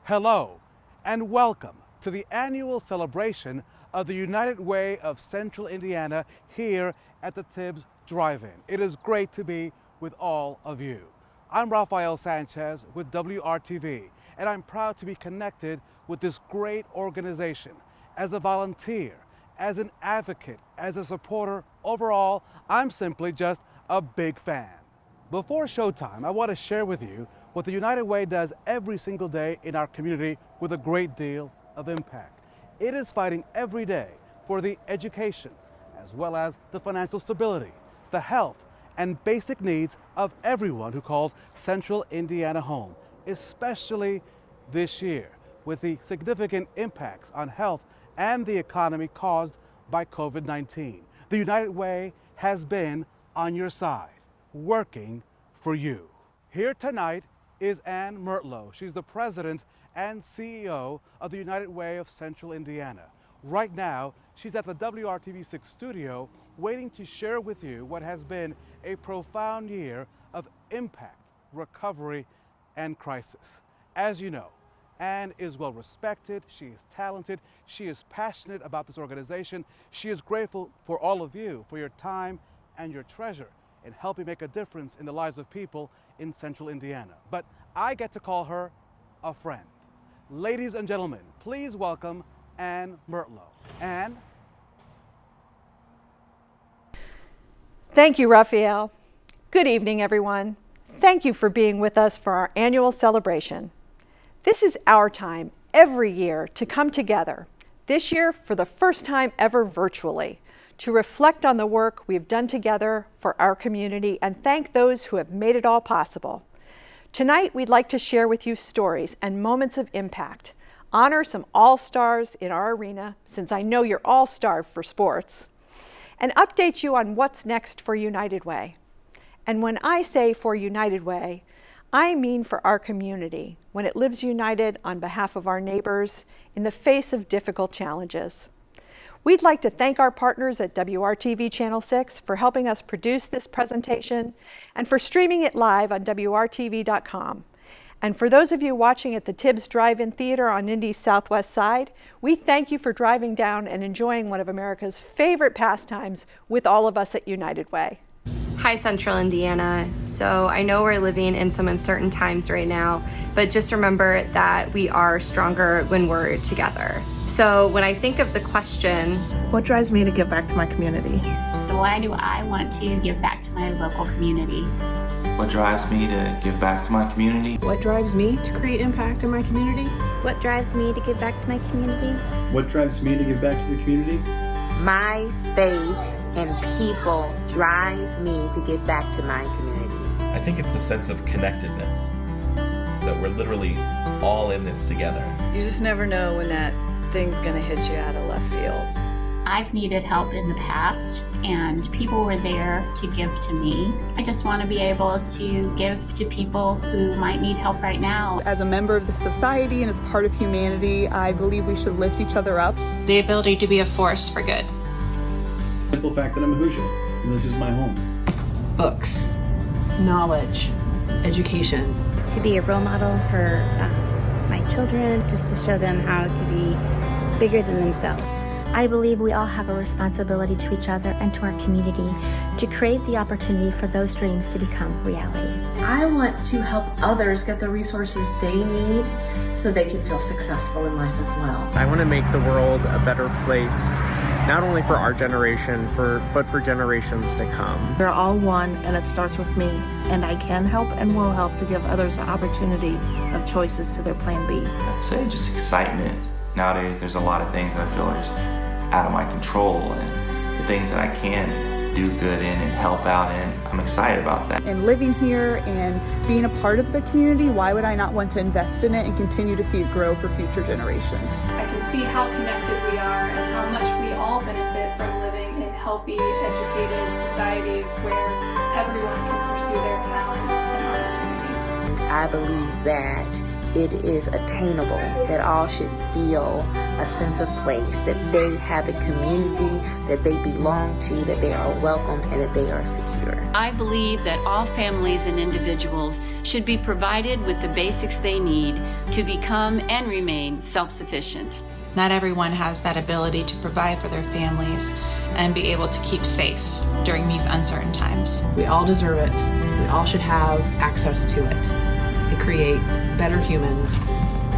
Hello, and welcome to the annual celebration of the United Way of Central Indiana here at the Tibbs Drive-In. It is great to be with all of you. I'm Rafael Sanchez with WRTV, and I'm proud to be connected with this great organization. As a volunteer, as an advocate, as a supporter, overall, I'm simply just a big fan. Before showtime, I want to share with you what the United Way does every single day in our community with a great deal of impact. It is fighting every day for the education, as well as the financial stability, the health, and basic needs of everyone who calls Central Indiana home, especially this year with the significant impacts on health and the economy caused by COVID-19. The United Way has been on your side, working for you. Here tonight is Ann Mertlow. She's the president and CEO of the United Way of Central Indiana. Right now, she's at the WRTV6 studio waiting to share with you what has been a profound year of impact, recovery, and crisis. As you know, Ann is well respected, she is talented, she is passionate about this organization. She is grateful for all of you, for your time and your treasure in helping make a difference in the lives of people in Central Indiana. But I get to call her a friend. Ladies and gentlemen, please welcome Ann Mertlow. Ann? Thank you, Raphael. Good evening, everyone. Thank you for being with us for our annual celebration. This is our time every year to come together, this year for the first time ever virtually, to reflect on the work we've done together for our community and thank those who have made it all possible. Tonight, we'd like to share with you stories and moments of impact, honor some all-stars in our arena, since I know you're all starved for sports, and update you on what's next for United Way. And when I say for United Way, I mean for our community, when it lives united on behalf of our neighbors in the face of difficult challenges. We'd like to thank our partners at WRTV Channel 6 for helping us produce this presentation and for streaming it live on WRTV.com. And for those of you watching at the Tibbs Drive-In Theater on Indy's southwest side, we thank you for driving down and enjoying one of America's favorite pastimes with all of us at United Way. Hi, Central Indiana. So I know we're living in some uncertain times right now, but just remember that we are stronger when we're together. So when I think of the question, what drives me to give back to my community? So why do I want to give back to my local community? What drives me to give back to my community? What drives me to create impact in my community? What drives me to give back to my community? What drives me to give back to the community? My faith and people drives me to give back to my community. I think it's a sense of connectedness, that we're literally all in this together. You just never know when that thing's gonna hit you out of left field. I've needed help in the past and people were there to give to me. I just want to be able to give to people who might need help right now. As a member of the society and as part of humanity, I believe we should lift each other up. The ability to be a force for good. Simple fact that I'm a Hoosier, and this is my home. Books, knowledge, education. To be a role model for my children, just to show them how to be bigger than themselves. I believe we all have a responsibility to each other and to our community to create the opportunity for those dreams to become reality. I want to help others get the resources they need so they can feel successful in life as well. I want to make the world a better place, not only for our generation, but for generations to come. We're all one, and it starts with me, and I can help and will help to give others the opportunity of choices to their plan B. I'd say just excitement. Nowadays, there's a lot of things that I feel are just out of my control, and the things that I can do good in and help out in, I'm excited about that. And living here and being a part of the community, why would I not want to invest in it and continue to see it grow for future generations? I can see how connected we are and how much we all benefit from living in healthy, educated societies where everyone can pursue their talents and opportunity. I believe that it is attainable, that all should feel a sense of place, that they have a community, that they belong to, that they are welcomed, and that they are secure. I believe that all families and individuals should be provided with the basics they need to become and remain self-sufficient. Not everyone has that ability to provide for their families and be able to keep safe during these uncertain times. We all deserve it. We all should have access to it. It creates better humans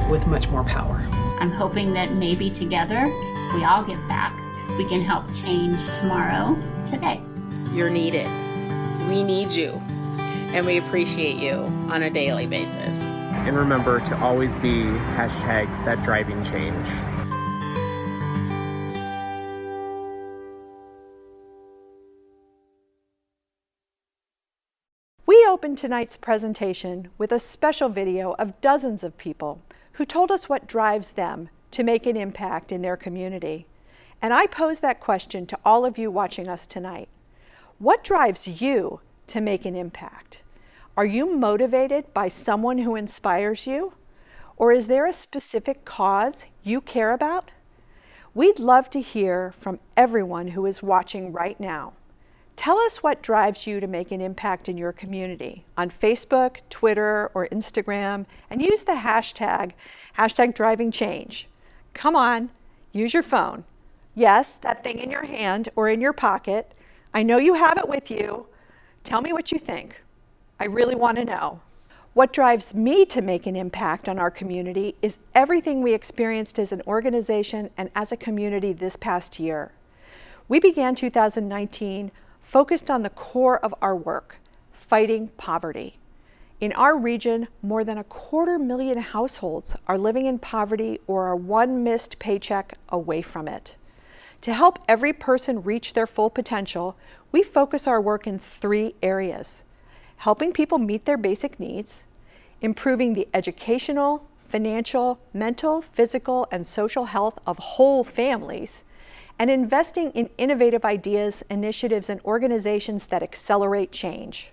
with much more power. I'm hoping that maybe together, if we all give back, we can help change tomorrow today. You're needed. We need you, and we appreciate you on a daily basis. And remember to always be #that driving change. We opened tonight's presentation with a special video of dozens of people who told us what drives them to make an impact in their community. And I pose that question to all of you watching us tonight. What drives you to make an impact? Are you motivated by someone who inspires you? Or is there a specific cause you care about? We'd love to hear from everyone who is watching right now. Tell us what drives you to make an impact in your community on Facebook, Twitter, or Instagram, and use the hashtag #drivingchange. Come on, use your phone. Yes, that thing in your hand or in your pocket. I know you have it with you. Tell me what you think. I really want to know. What drives me to make an impact on our community is everything we experienced as an organization and as a community this past year. We began 2019 focused on the core of our work, fighting poverty. In our region, more than 250,000 households are living in poverty or are one missed paycheck away from it. To help every person reach their full potential, we focus our work in 3 areas: helping people meet their basic needs, improving the educational, financial, mental, physical, and social health of whole families, and investing in innovative ideas, initiatives, and organizations that accelerate change.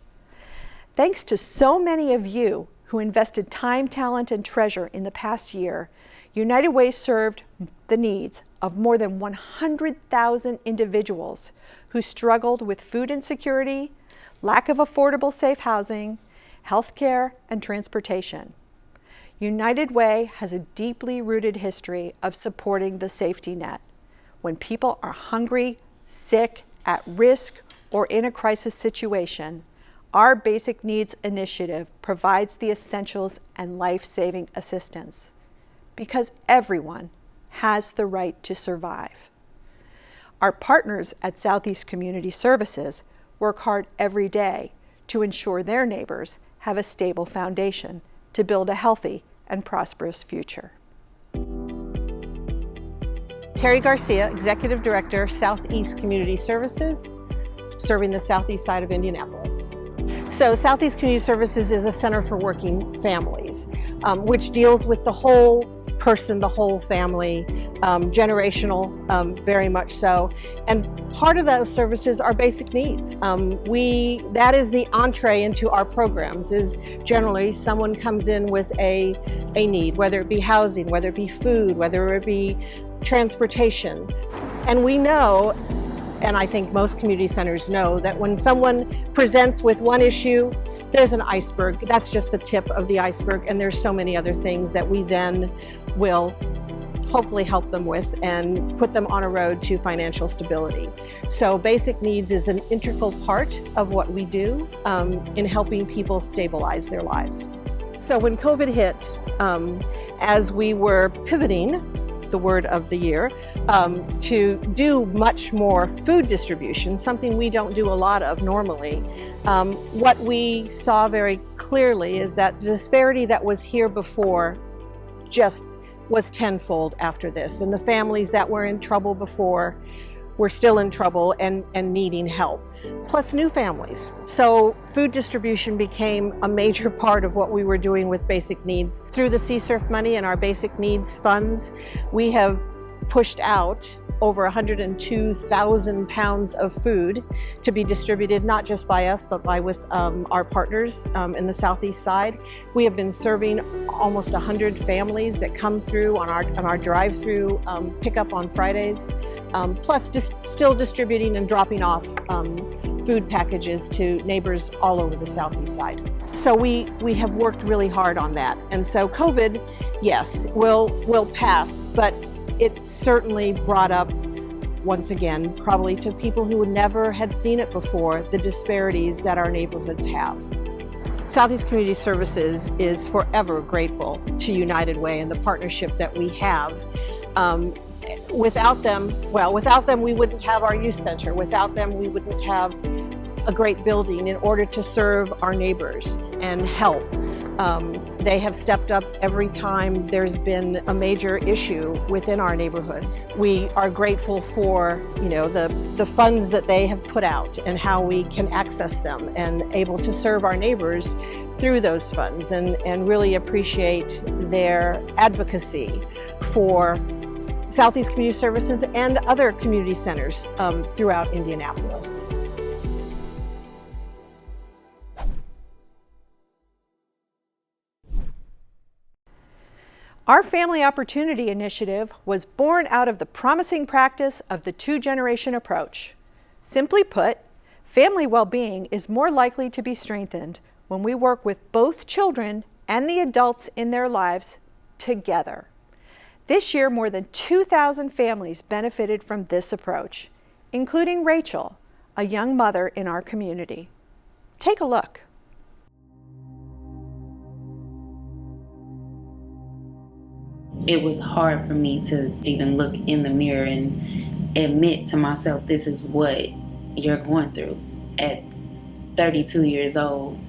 Thanks to so many of you who invested time, talent, and treasure in the past year, United Way served the needs of more than 100,000 individuals who struggled with food insecurity, lack of affordable safe housing, healthcare, and transportation. United Way has a deeply rooted history of supporting the safety net. When people are hungry, sick, at risk, or in a crisis situation, our Basic Needs Initiative provides the essentials and life-saving assistance, because everyone has the right to survive. Our partners at Southeast Community Services work hard every day to ensure their neighbors have a stable foundation to build a healthy and prosperous future. Terry Garcia, Executive Director, Southeast Community Services, serving the southeast side of Indianapolis. So Southeast Community Services is a center for working families, which deals with the whole person, the whole family, generational, very much so. And part of those services are basic needs. That is the entree into our programs, is generally someone comes in with a need, whether it be housing, whether it be food, whether it be transportation. And we know, and I think most community centers know, that when someone presents with one issue, there's an iceberg. That's just the tip of the iceberg, and there's so many other things that we then will hopefully help them with and put them on a road to financial stability. So basic needs is an integral part of what we do in helping people stabilize their lives. So when COVID hit, as we were pivoting, the word of the year, to do much more food distribution, something we don't do a lot of normally. What we saw very clearly is that the disparity that was here before just was tenfold after this. And the families that were in trouble before were still in trouble and needing help, plus new families. So food distribution became a major part of what we were doing with basic needs. Through the CSRF money and our basic needs funds, we have pushed out over 102,000 pounds of food to be distributed not just by us but by with our partners in the southeast side. We have been serving almost 100 families that come through on our drive-through pickup on Fridays, plus still distributing and dropping off food packages to neighbors all over the southeast side. So we have worked really hard on that. And so COVID, yes, will pass, but it certainly brought up, once again, probably to people who never had seen it before, the disparities that our neighborhoods have. Southeast Community Services is forever grateful to United Way and the partnership that we have. Without them, we wouldn't have our youth center. Without them, we wouldn't have a great building in order to serve our neighbors and help. They have stepped up every time there's been a major issue within our neighborhoods. We are grateful for, the funds that they have put out and how we can access them and able to serve our neighbors through those funds, and really appreciate their advocacy for Southeast Community Services and other community centers throughout Indianapolis. Our Family Opportunity Initiative was born out of the promising practice of the two-generation approach. Simply put, family well-being is more likely to be strengthened when we work with both children and the adults in their lives together. This year, more than 2,000 families benefited from this approach, including Rachel, a young mother in our community. Take a look. It was hard for me to even look in the mirror and admit to myself, this is what you're going through. At 32 years old,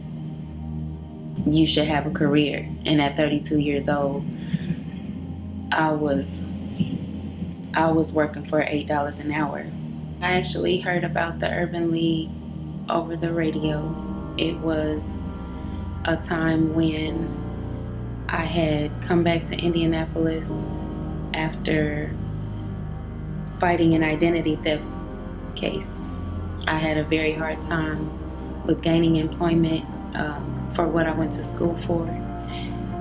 you should have a career. And at 32 years old, I was working for $8 an hour. I actually heard about the Urban League over the radio. It was a time when I had come back to Indianapolis after fighting an identity theft case. I had a very hard time with gaining employment for what I went to school for,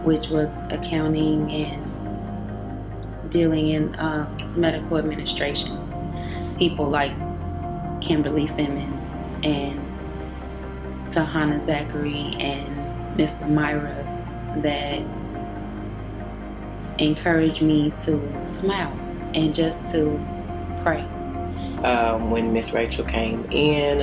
which was accounting and dealing in medical administration. People like Kimberly Simmons and Tahana Zachary and Miss Myra that encouraged me to smile and just to pray. When Miss Rachel came in,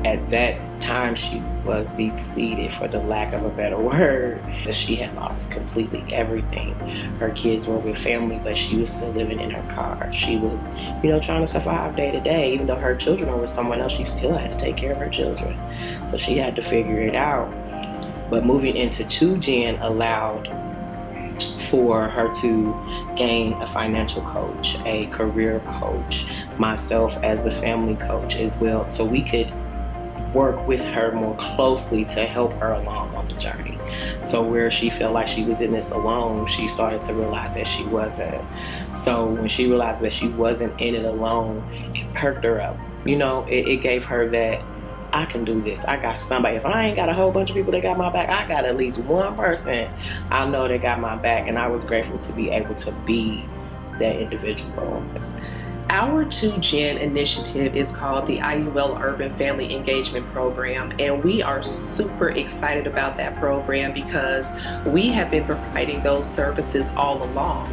at that time she was depleted, for the lack of a better word. She had lost completely everything. Her kids were with family, but she was still living in her car. She was, trying to survive day to day. Even though her children were with someone else, she still had to take care of her children. So she had to figure it out. But moving into 2Gen allowed for her to gain a financial coach, a career coach, myself as the family coach as well, so we could work with her more closely to help her along on the journey. So where she felt like she was in this alone, she started to realize that she wasn't. So when she realized that she wasn't in it alone, it perked her up. It gave her that, I can do this. I got somebody. If I ain't got a whole bunch of people that got my back, I got at least one person I know that got my back, and I was grateful to be able to be that individual. Our 2Gen initiative is called the IUL Urban Family Engagement Program, and we are super excited about that program because we have been providing those services all along.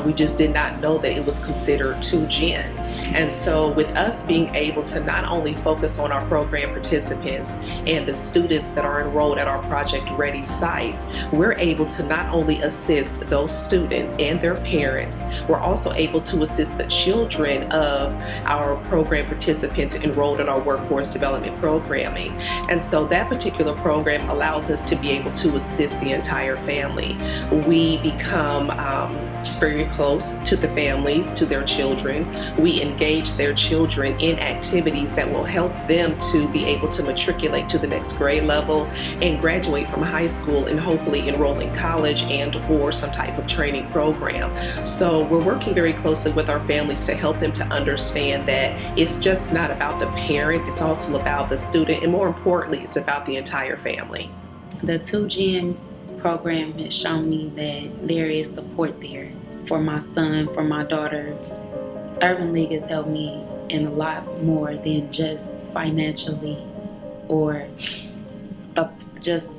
We just did not know that it was considered 2Gen. And so with us being able to not only focus on our program participants and the students that are enrolled at our Project Ready sites, we're able to not only assist those students and their parents, we're also able to assist the children children of our program participants enrolled in our workforce development programming. And so that particular program allows us to be able to assist the entire family. We become very close to the families, to their children. We engage their children in activities that will help them to be able to matriculate to the next grade level and graduate from high school and hopefully enroll in college and or some type of training program. So we're working very closely with our families to help them to understand that it's just not about the parent, it's also about the student, and more importantly, it's about the entire family. The 2GEN program has shown me that there is support there for my son, for my daughter. Urban League has helped me in a lot more than just financially or just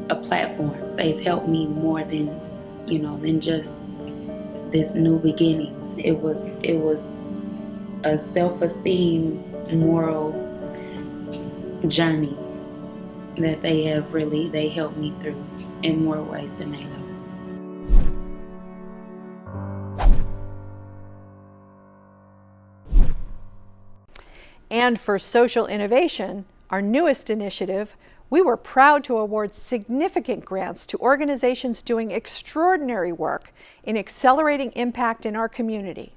a platform. They've helped me more than, than just this new beginnings. It was a self-esteem, moral journey that they helped me through in more ways than I know. And for social innovation, our newest initiative, we were proud to award significant grants to organizations doing extraordinary work in accelerating impact in our community.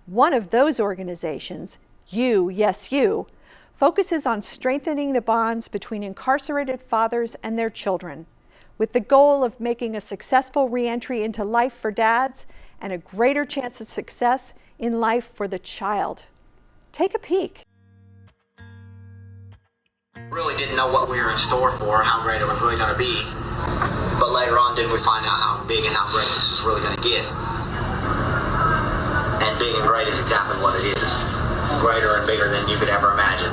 One of those organizations, uwci, focuses on strengthening the bonds between incarcerated fathers and their children, with the goal of making a successful reentry into life for dads and a greater chance of success in life for the child. Take a peek. Really didn't know what we were in store for, how great it was really going to be. But later on, didn't we find out how big and how great this was really going to get? And big and great is exactly what it is. Greater and bigger than you could ever imagine.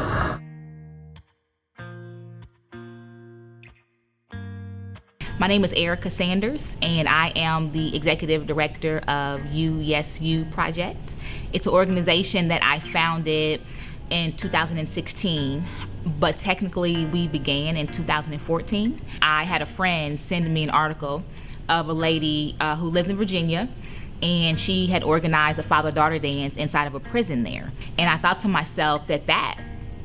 My name is Erica Sanders, and I am the Executive Director of uwci Project. It's an organization that I founded in 2016, but technically we began in 2014. I had a friend send me an article of a lady who lived in Virginia, and she had organized a father-daughter dance inside of a prison there. And I thought to myself that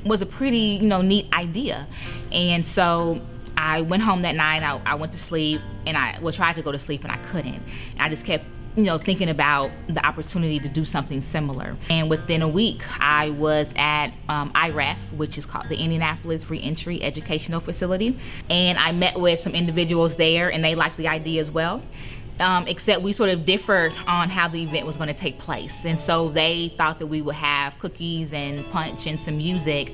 was a pretty, neat idea. And so I went home that night, I went to sleep, and I tried to go to sleep, and I couldn't. And I just kept thinking about the opportunity to do something similar. And within a week, I was at IREF, which is called the Indianapolis Reentry Educational Facility. And I met with some individuals there, and they liked the idea as well. Except we sort of differed on how the event was going to take place. And so they thought that we would have cookies and punch and some music,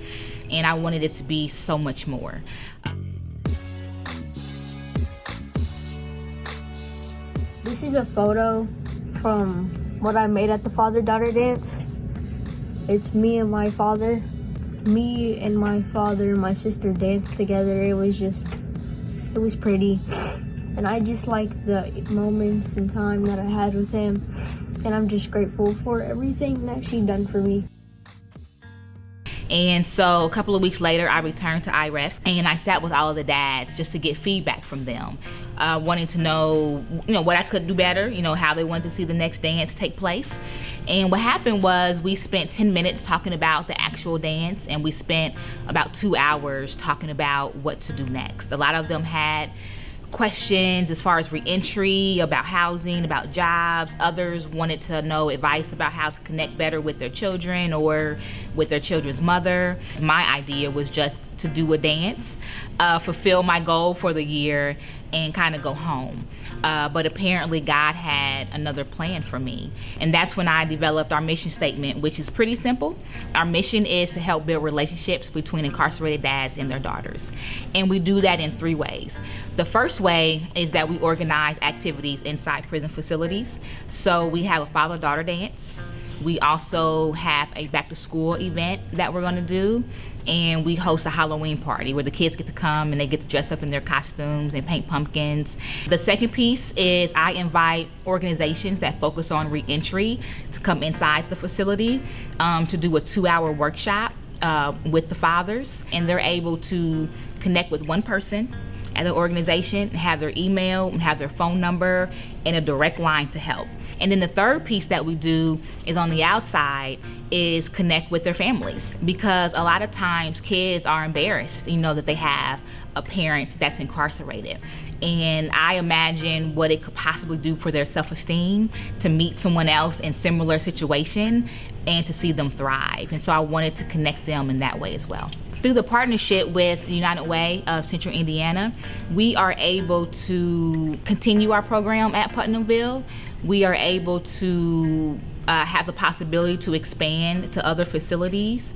and I wanted it to be so much more. This is a photo from what I made at the father-daughter dance. It's me and my father. Me and my father and my sister danced together. It was pretty. And I just like the moments and time that I had with him. And I'm just grateful for everything that she done for me. And so a couple of weeks later, I returned to IREF, and I sat with all of the dads just to get feedback from them, wanting to know, what I could do better, how they wanted to see the next dance take place. And what happened was we spent 10 minutes talking about the actual dance, and we spent about 2 hours talking about what to do next. A lot of them had questions as far as reentry, about housing, about jobs. Others wanted to know advice about how to connect better with their children or with their children's mother. My idea was just to do a dance, fulfill my goal for the year, and kind of go home. But apparently God had another plan for me. And that's when I developed our mission statement, which is pretty simple. Our mission is to help build relationships between incarcerated dads and their daughters. And we do that in 3 ways. The first way is that we organize activities inside prison facilities. So we have a father-daughter dance. We also have a back-to-school event that we're going to do, and we host a Halloween party where the kids get to come and they get to dress up in their costumes and paint pumpkins. The second piece is I invite organizations that focus on reentry to come inside the facility to do a 2-hour workshop with the fathers, and they're able to connect with one person at the organization, have their email, have their phone number, and a direct line to help. And then the third piece that we do is on the outside is connect with their families, because a lot of times kids are embarrassed, that they have a parent that's incarcerated. And I imagine what it could possibly do for their self-esteem to meet someone else in similar situation and to see them thrive. And so I wanted to connect them in that way as well. Through the partnership with United Way of Central Indiana, we are able to continue our program at Putnamville. We are able to have the possibility to expand to other facilities.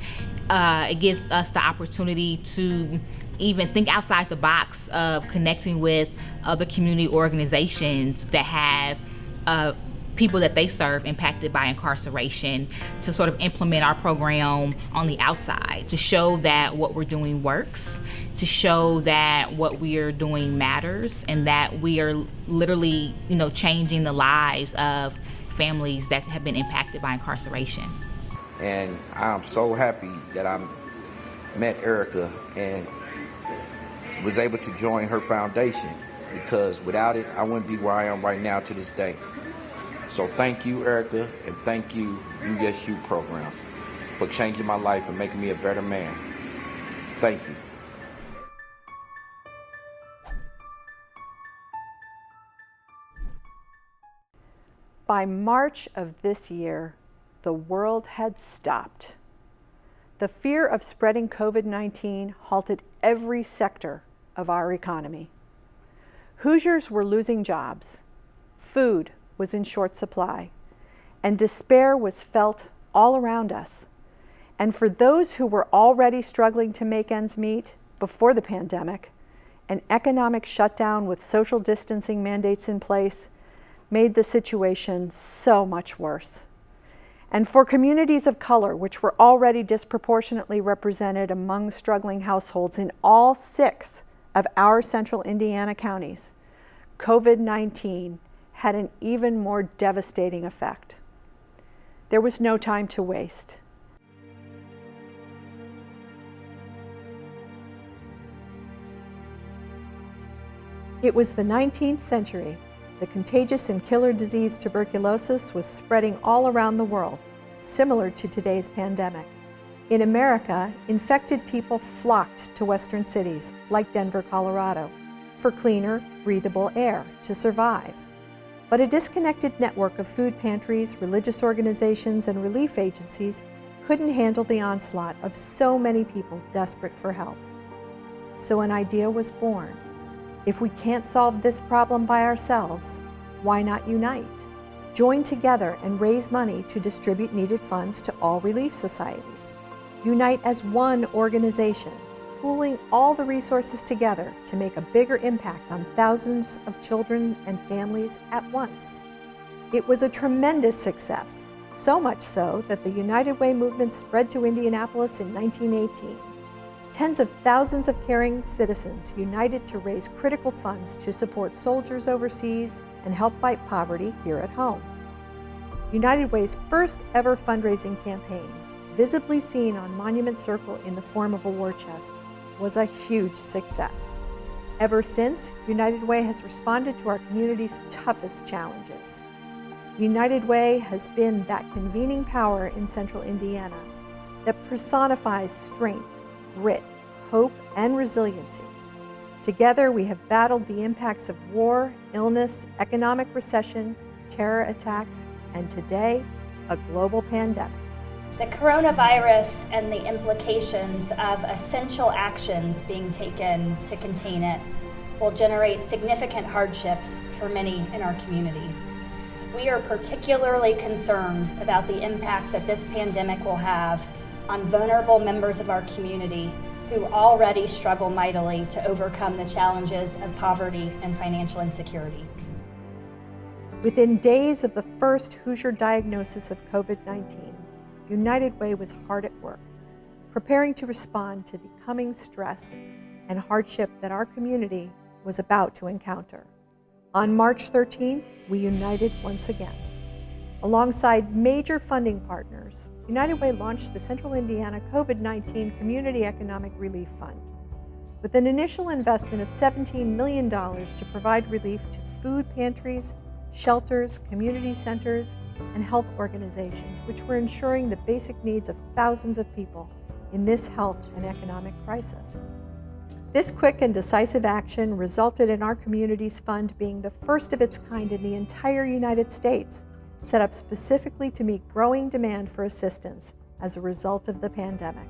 It gives us the opportunity to even think outside the box of connecting with other community organizations that have people that they serve impacted by incarceration, to sort of implement our program on the outside, to show that what we're doing works, to show that what we are doing matters, and that we are literally, changing the lives of families that have been impacted by incarceration. And I'm so happy that I met Erica and was able to join her foundation, because without it, I wouldn't be where I am right now to this day. So thank you, Erica, and thank you, USU program, for changing my life and making me a better man. Thank you. By March of this year, the world had stopped. The fear of spreading COVID-19 halted every sector of our economy. Hoosiers were losing jobs, food was in short supply, and despair was felt all around us. And for those who were already struggling to make ends meet before the pandemic, an economic shutdown with social distancing mandates in place made the situation so much worse. And for communities of color, which were already disproportionately represented among struggling households in all 6 of our central Indiana counties, COVID-19 had an even more devastating effect. There was no time to waste. It was the 19th century. The contagious and killer disease tuberculosis was spreading all around the world, similar to today's pandemic. In America, infected people flocked to western cities, like Denver, Colorado, for cleaner, breathable air to survive. But a disconnected network of food pantries, religious organizations, and relief agencies couldn't handle the onslaught of so many people desperate for help. So an idea was born. If we can't solve this problem by ourselves, why not unite? Join together and raise money to distribute needed funds to all relief societies. Unite as one organization, pooling all the resources together to make a bigger impact on thousands of children and families at once. It was a tremendous success, so much so that the United Way movement spread to Indianapolis in 1918. Tens of thousands of caring citizens united to raise critical funds to support soldiers overseas and help fight poverty here at home. United Way's first ever fundraising campaign, visibly seen on Monument Circle in the form of a war chest, was a huge success. Ever since, United Way has responded to our community's toughest challenges. United Way has been that convening power in central Indiana that personifies strength, grit, hope, and resiliency. Together, we have battled the impacts of war, illness, economic recession, terror attacks, and today, a global pandemic. The coronavirus and the implications of essential actions being taken to contain it will generate significant hardships for many in our community. We are particularly concerned about the impact that this pandemic will have on vulnerable members of our community who already struggle mightily to overcome the challenges of poverty and financial insecurity. Within days of the first Hoosier diagnosis of COVID-19, United Way was hard at work, preparing to respond to the coming stress and hardship that our community was about to encounter. On March 13th, we united once again. Alongside major funding partners, United Way launched the Central Indiana COVID-19 Community Economic Relief Fund. with an initial investment of $17 million to provide relief to food pantries, shelters, community centers, and health organizations, which were ensuring the basic needs of thousands of people in this health and economic crisis. This quick and decisive action resulted in our community's fund being the first of its kind in the entire United States, set up specifically to meet growing demand for assistance as a result of the pandemic.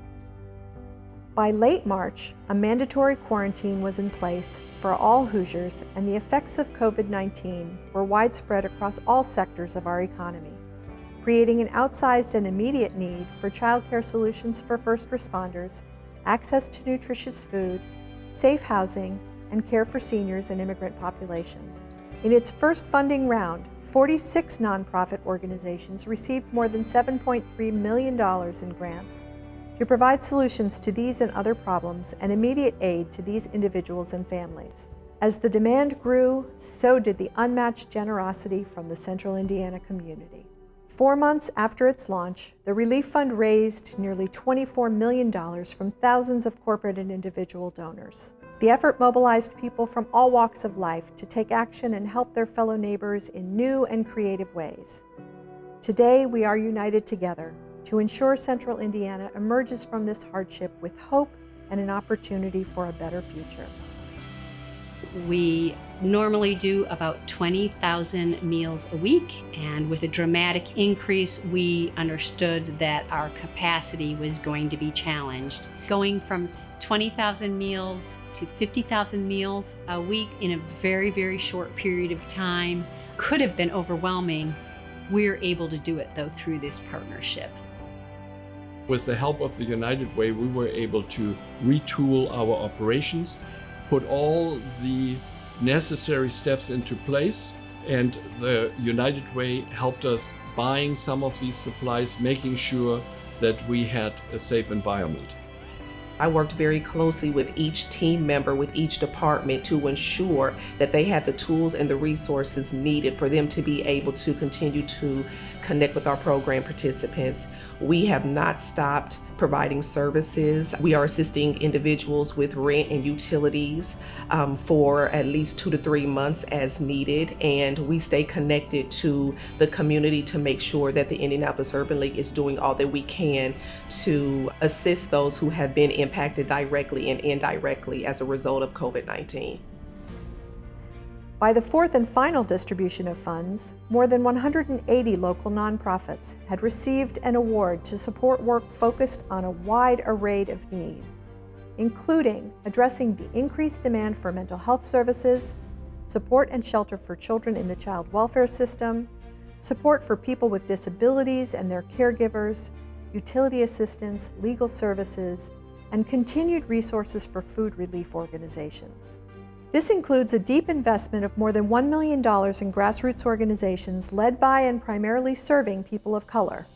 By late March, a mandatory quarantine was in place for all Hoosiers, and the effects of COVID-19 were widespread across all sectors of our economy, creating an outsized and immediate need for childcare solutions for first responders, access to nutritious food, safe housing, and care for seniors and immigrant populations. In its first funding round, 46 nonprofit organizations received more than $7.3 million in grants to provide solutions to these and other problems and immediate aid to these individuals and families. As the demand grew, so did the unmatched generosity from the Central Indiana community. 4 months after its launch, the Relief Fund raised nearly $24 million from thousands of corporate and individual donors. The effort mobilized people from all walks of life to take action and help their fellow neighbors in new and creative ways. Today, we are united together to ensure Central Indiana emerges from this hardship with hope and an opportunity for a better future. We normally do about 20,000 meals a week, and with a dramatic increase, we understood that our capacity was going to be challenged. Going from 20,000 meals to 50,000 meals a week in a very, very short period of time could have been overwhelming. We're able to do it, though, through this partnership. With the help of the United Way, we were able to retool our operations, put all the necessary steps into place, and the United Way helped us buying some of these supplies, making sure that we had a safe environment. I worked very closely with each team member, with each department, to ensure that they had the tools and the resources needed for them to be able to continue to connect with our program participants. We have not stopped providing services. We are assisting individuals with rent and utilities for at least 2 to 3 months as needed, and we stay connected to the community to make sure that the Indianapolis Urban League is doing all that we can to assist those who have been impacted directly and indirectly as a result of COVID-19. By the fourth and final distribution of funds, more than 180 local nonprofits had received an award to support work focused on a wide array of need, including addressing the increased demand for mental health services, support and shelter for children in the child welfare system, support for people with disabilities and their caregivers, utility assistance, legal services, and continued resources for food relief organizations. This includes a deep investment of more than $1 million in grassroots organizations led by and primarily serving people of color.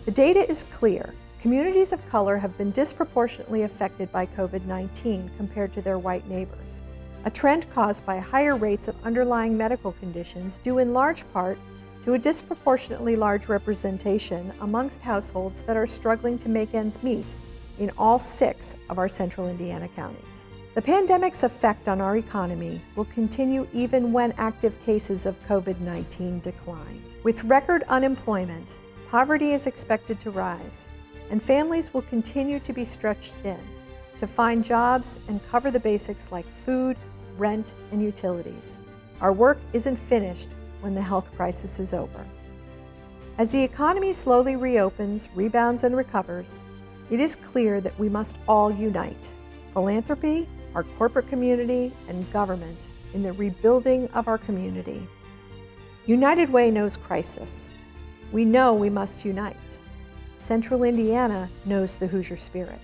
The data is clear. Communities of color have been disproportionately affected by COVID-19 compared to their white neighbors, a trend caused by higher rates of underlying medical conditions due in large part to a disproportionately large representation amongst households that are struggling to make ends meet in all 6 of our Central Indiana counties. The pandemic's effect on our economy will continue even when active cases of COVID-19 decline. With record unemployment, poverty is expected to rise, and families will continue to be stretched thin to find jobs and cover the basics like food, rent, and utilities. Our work isn't finished when the health crisis is over. As the economy slowly reopens, rebounds, and recovers, it is clear that we must all unite. Philanthropy, our corporate community, and government in the rebuilding of our community. United Way knows crisis. We know we must unite. Central Indiana knows the Hoosier spirit.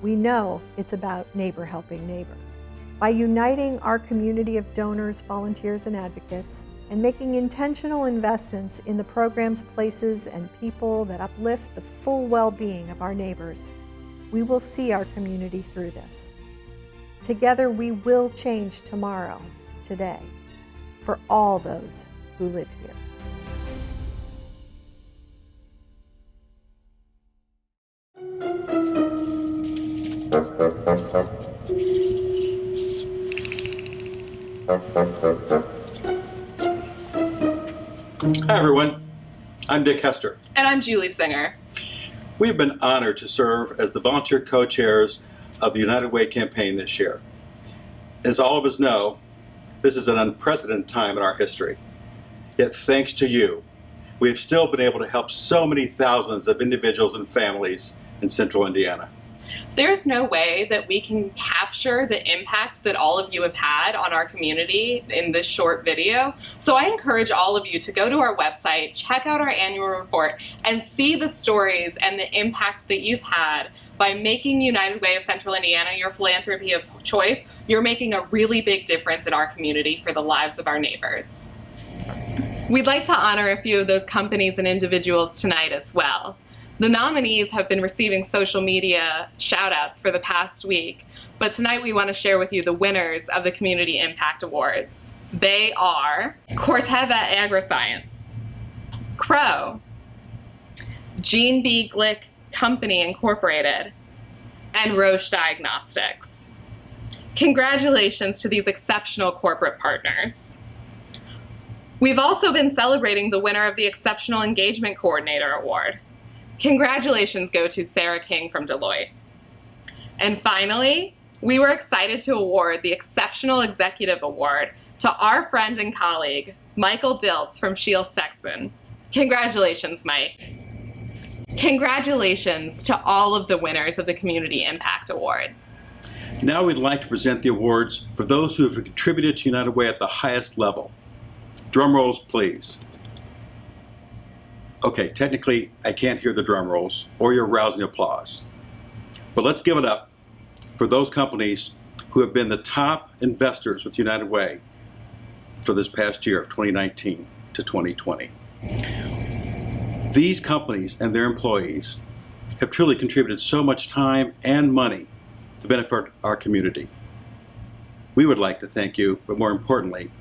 We know it's about neighbor helping neighbor. By uniting our community of donors, volunteers, and advocates, and making intentional investments in the programs, places, and people that uplift the full well-being of our neighbors, we will see our community through this. Together, we will change tomorrow, today, for all those who live here. Hi, everyone. I'm Dick Hester. And I'm Julie Singer. We have been honored to serve as the volunteer co-chairs of the United Way campaign this year. As all of us know, this is an unprecedented time in our history. Yet thanks to you, we have still been able to help so many thousands of individuals and families in central Indiana. There's no way that we can capture the impact that all of you have had on our community in this short video. So I encourage all of you to go to our website, check out our annual report, and see the stories and the impact that you've had by making United Way of Central Indiana your philanthropy of choice. You're making a really big difference in our community for the lives of our neighbors. We'd like to honor a few of those companies and individuals tonight as well. The nominees have been receiving social media shout-outs for the past week, but tonight we want to share with you the winners of the Community Impact Awards. They are Corteva AgriScience, Crow, Gene B. Glick Company Incorporated, and Roche Diagnostics. Congratulations to these exceptional corporate partners. We've also been celebrating the winner of the Exceptional Engagement Coordinator Award. Congratulations go to Sarah King from Deloitte. And finally, we were excited to award the Exceptional Executive Award to our friend and colleague, Michael Dilts from Shiel, Sexton. Congratulations, Mike. Congratulations to all of the winners of the Community Impact Awards. Now we'd like to present the awards for those who have contributed to United Way at the highest level. Drum rolls, please. Okay, technically, I can't hear the drum rolls or your rousing applause. But let's give it up for those companies who have been the top investors with United Way for this past year of 2019 to 2020. These companies and their employees have truly contributed so much time and money to benefit our community. We would like to thank you, but more importantly,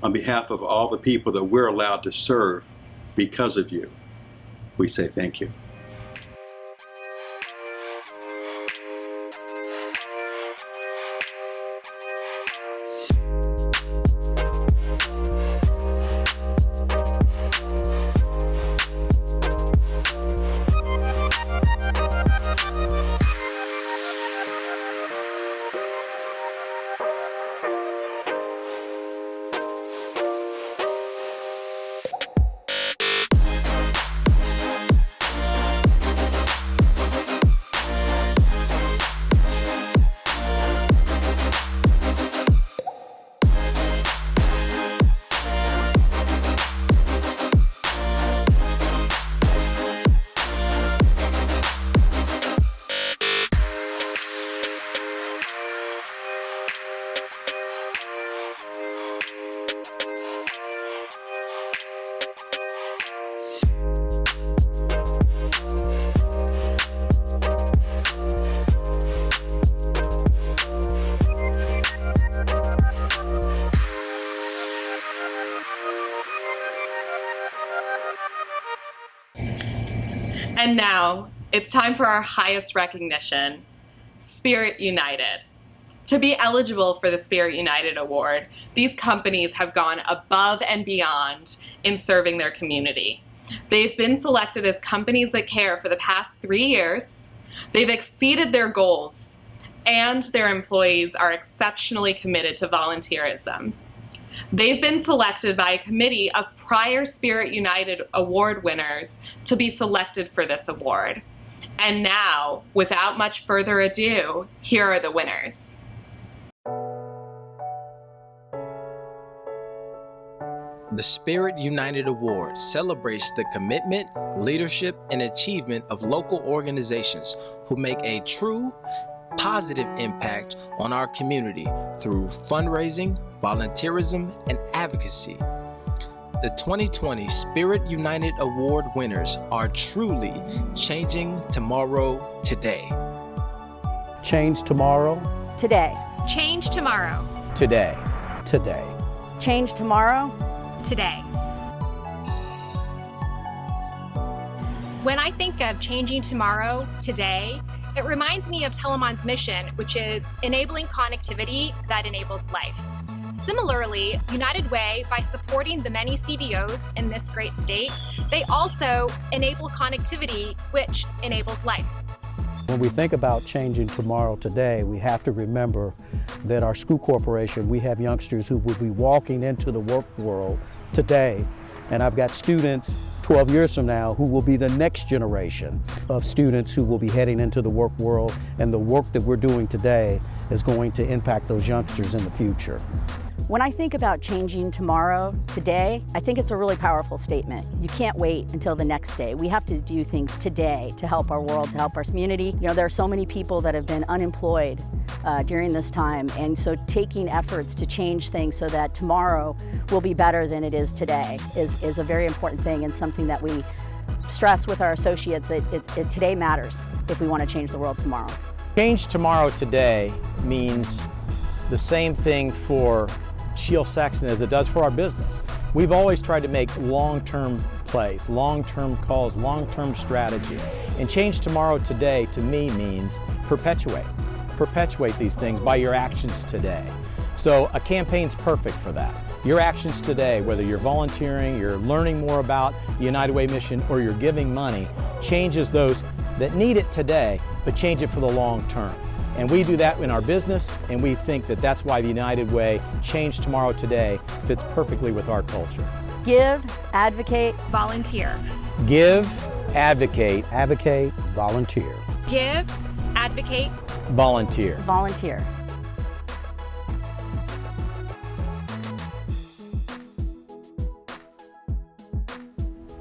on behalf of all the people that we're allowed to serve because of you, we say thank you. And now, it's time for our highest recognition, Spirit United. To be eligible for the Spirit United Award, these companies have gone above and beyond in serving their community. They've been selected as companies that care for the past 3 years, they've exceeded their goals, and their employees are exceptionally committed to volunteerism. They've been selected by a committee of prior Spirit United Award winners to be selected for this award. And now, without much further ado, here are the winners. The Spirit United Award celebrates the commitment, leadership, and achievement of local organizations who make a true, positive impact on our community through fundraising, volunteerism, and advocacy. The 2020 Spirit United Award winners are truly changing tomorrow today. Change tomorrow. Today. Change tomorrow. Today. Today. Change tomorrow. Today. When I think of changing tomorrow, today, it reminds me of Telemon's mission, which is enabling connectivity that enables life. Similarly, United Way, by supporting the many CDOs in this great state, they also enable connectivity, which enables life. When we think about changing tomorrow today, we have to remember that our school corporation, we have youngsters who will be walking into the work world today. And I've got students 12 years from now who will be the next generation of students who will be heading into the work world, and the work that we're doing today is going to impact those youngsters in the future. When I think about changing tomorrow, today, I think it's a really powerful statement. You can't wait until the next day. We have to do things today to help our world, to help our community. You know, there are so many people that have been unemployed during this time, and so taking efforts to change things so that tomorrow will be better than it is today is a very important thing, and something that we stress with our associates. Today matters if we want to change the world tomorrow. Change tomorrow today means the same thing for Shiel Sexton as it does for our business. We've always tried to make long-term plays, long-term calls, long-term strategy. And change tomorrow today to me means perpetuate these things by your actions today. So a campaign's perfect for that. Your actions today, whether you're volunteering, you're learning more about the United Way mission, or you're giving money, changes those that need it today, but change it for the long term. And we do that in our business, and we think that that's why the United Way, Change Tomorrow Today, fits perfectly with our culture. Give, advocate, volunteer. Give, advocate, volunteer. Give, advocate, volunteer. Volunteer.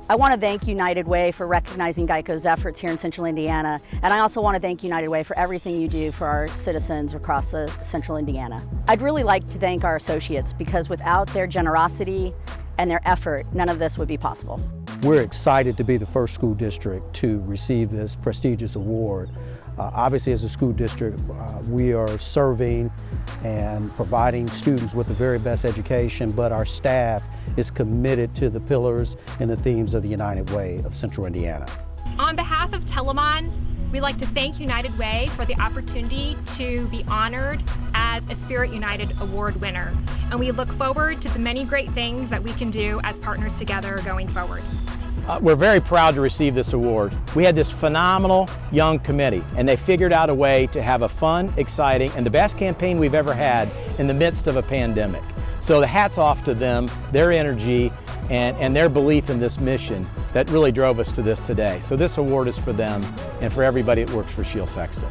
I want to thank United Way for recognizing GEICO's efforts here in Central Indiana, and I also want to thank United Way for everything you do for our citizens across Central Indiana. I'd really like to thank our associates, because without their generosity and their effort, none of this would be possible. We're excited to be the first school district to receive this prestigious award. Obviously, as a school district, we are serving and providing students with the very best education, but our staff is committed to the pillars and the themes of the United Way of Central Indiana. On behalf of Telamon, we'd like to thank United Way for the opportunity to be honored as a Spirit United Award winner. And we look forward to the many great things that we can do as partners together going forward. We're very proud to receive this award. We had this phenomenal young committee, and they figured out a way to have a fun, exciting, and the best campaign we've ever had in the midst of a pandemic. So the hat's off to them, their energy, and their belief in this mission that really drove us to this today. So this award is for them and for everybody that works for Shiel Sexton.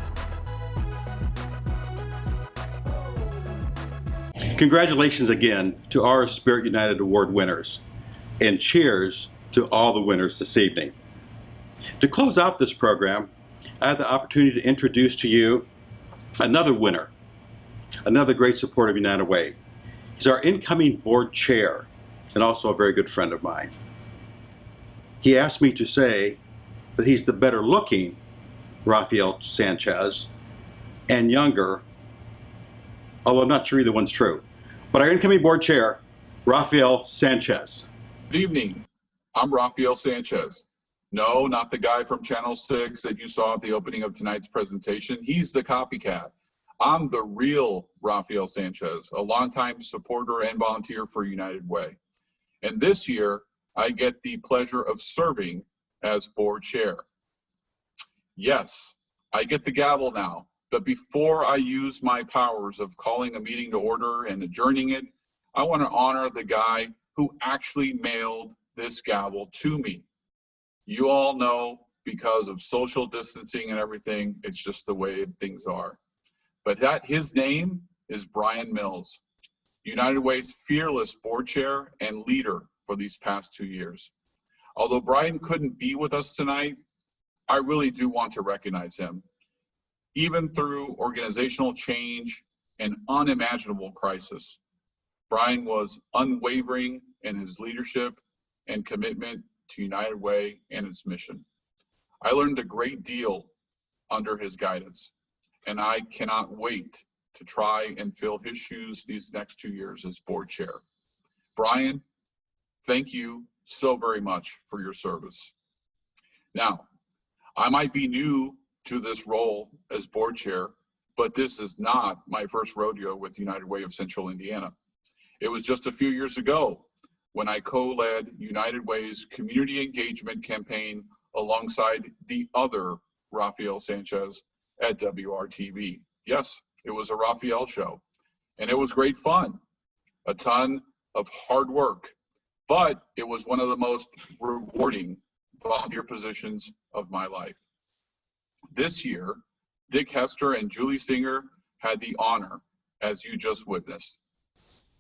Congratulations again to our Spirit United Award winners, and cheers to all the winners this evening. To close out this program, I have the opportunity to introduce to you another winner, another great supporter of United Way. He's our incoming board chair and also a very good friend of mine. He asked me to say that he's the better looking Rafael Sanchez and younger, although I'm not sure either one's true. But our incoming board chair, Rafael Sanchez. Good evening. I'm Rafael Sanchez. No, not the guy from Channel 6 that you saw at the opening of tonight's presentation. He's the copycat. I'm the real Rafael Sanchez, a longtime supporter and volunteer for United Way. And this year, I get the pleasure of serving as board chair. Yes, I get the gavel now, but before I use my powers of calling a meeting to order and adjourning it, I want to honor the guy who actually mailed this gavel to me. You all know, because of social distancing and everything, it's just the way things are. But his name is Brian Mills, United Way's fearless board chair and leader for these past 2 years. Although Brian couldn't be with us tonight, I really do want to recognize him. Even through organizational change and unimaginable crisis, Brian was unwavering in his leadership and commitment to United Way and its mission. I learned a great deal under his guidance, and I cannot wait to try and fill his shoes these next 2 years as board chair. Brian, thank you so very much for your service. Now, I might be new to this role as board chair, but this is not my first rodeo with United Way of Central Indiana. It was just a few years ago when I co-led United Way's community engagement campaign alongside the other Rafael Sanchez at WRTV. Yes, it was a Rafael show, and it was great fun, a ton of hard work, but it was one of the most rewarding volunteer positions of my life. This year, Dick Hester and Julie Singer had the honor, as you just witnessed.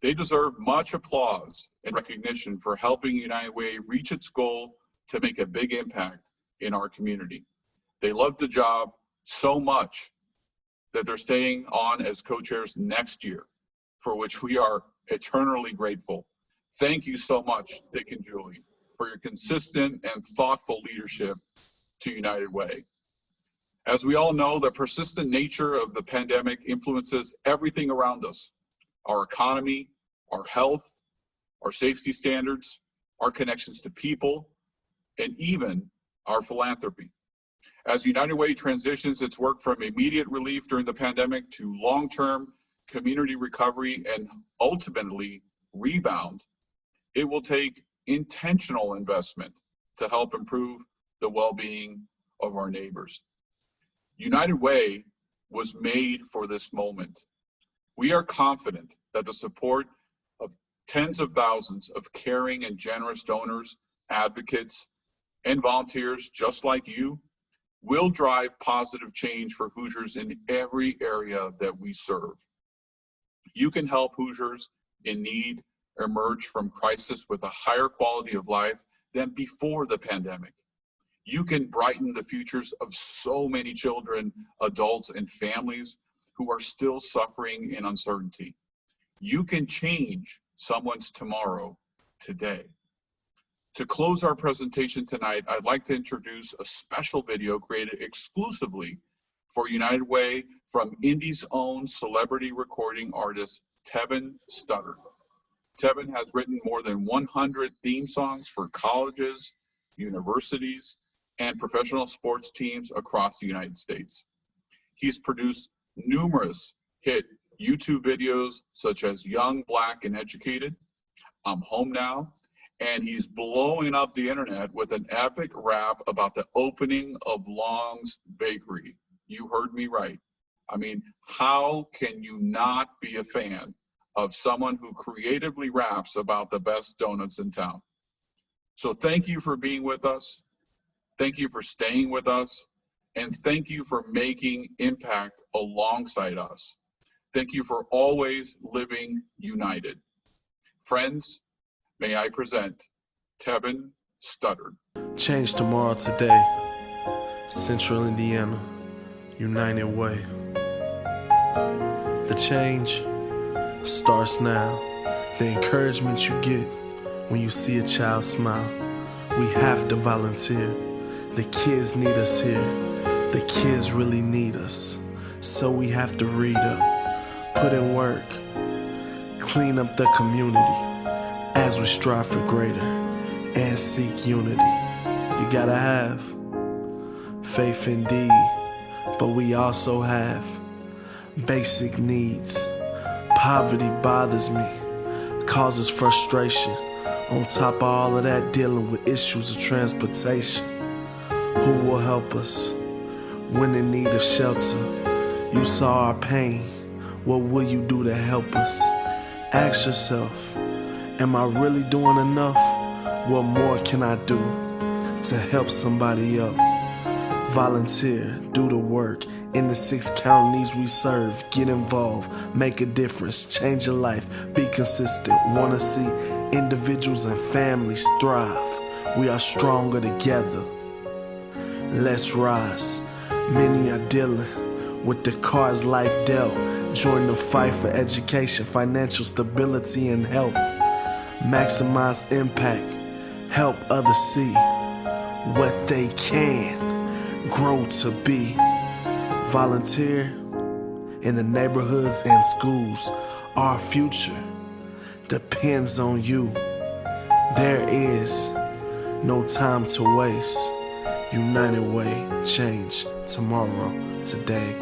They deserve much applause and recognition for helping United Way reach its goal to make a big impact in our community. They love the job so much that they're staying on as co-chairs next year, for which we are eternally grateful. Thank you so much, Dick and Julie, for your consistent and thoughtful leadership to United Way. As we all know, the persistent nature of the pandemic influences everything around us: our economy, our health, our safety standards, our connections to people, and even our philanthropy. As United Way transitions its work from immediate relief during the pandemic to long-term community recovery and ultimately rebound, it will take intentional investment to help improve the well-being of our neighbors. United Way was made for this moment. We are confident that the support of tens of thousands of caring and generous donors, advocates, and volunteers just like you will drive positive change for Hoosiers in every area that we serve. You can help Hoosiers in need emerge from crisis with a higher quality of life than before the pandemic. You can brighten the futures of so many children, adults, and families who are still suffering in uncertainty. You can change someone's tomorrow today. To close our presentation tonight, I'd like to introduce a special video created exclusively for United Way from Indy's own celebrity recording artist, Tevin Stutter. Tevin has written more than 100 theme songs for colleges, universities, and professional sports teams across the United States. He's produced numerous hit YouTube videos such as Young, Black, and Educated, I'm Home Now, and he's blowing up the internet with an epic rap about the opening of Long's Bakery. You heard me right. I mean, how can you not be a fan of someone who creatively raps about the best donuts in town? So thank you for being with us. Thank you for staying with us. And thank you for making impact alongside us. Thank you for always living united. Friends, may I present Tevin Stutter. Change tomorrow today. Central Indiana, United Way. The change starts now. The encouragement you get when you see a child smile. We have to volunteer. The kids need us here. The kids really need us. So we have to read up, put in work, clean up the community as we strive for greater and seek unity. You gotta have faith indeed, but we also have basic needs. Poverty bothers me, causes frustration. On top of all of that, dealing with issues of transportation. Who will help us when in need of shelter? You saw our pain. What will you do to help us? Ask yourself, am I really doing enough? What more can I do to help somebody up? Volunteer, do the work. In the 6 counties we serve, get involved, make a difference, change your life, be consistent. Wanna see individuals and families thrive. We are stronger together. Let's rise. Many are dealing with the cards life dealt. Join the fight for education, financial stability, and health. Maximize impact. Help others see what they can grow to be. Volunteer in the neighborhoods and schools. Our future depends on you. There is no time to waste. United Way, change tomorrow, today.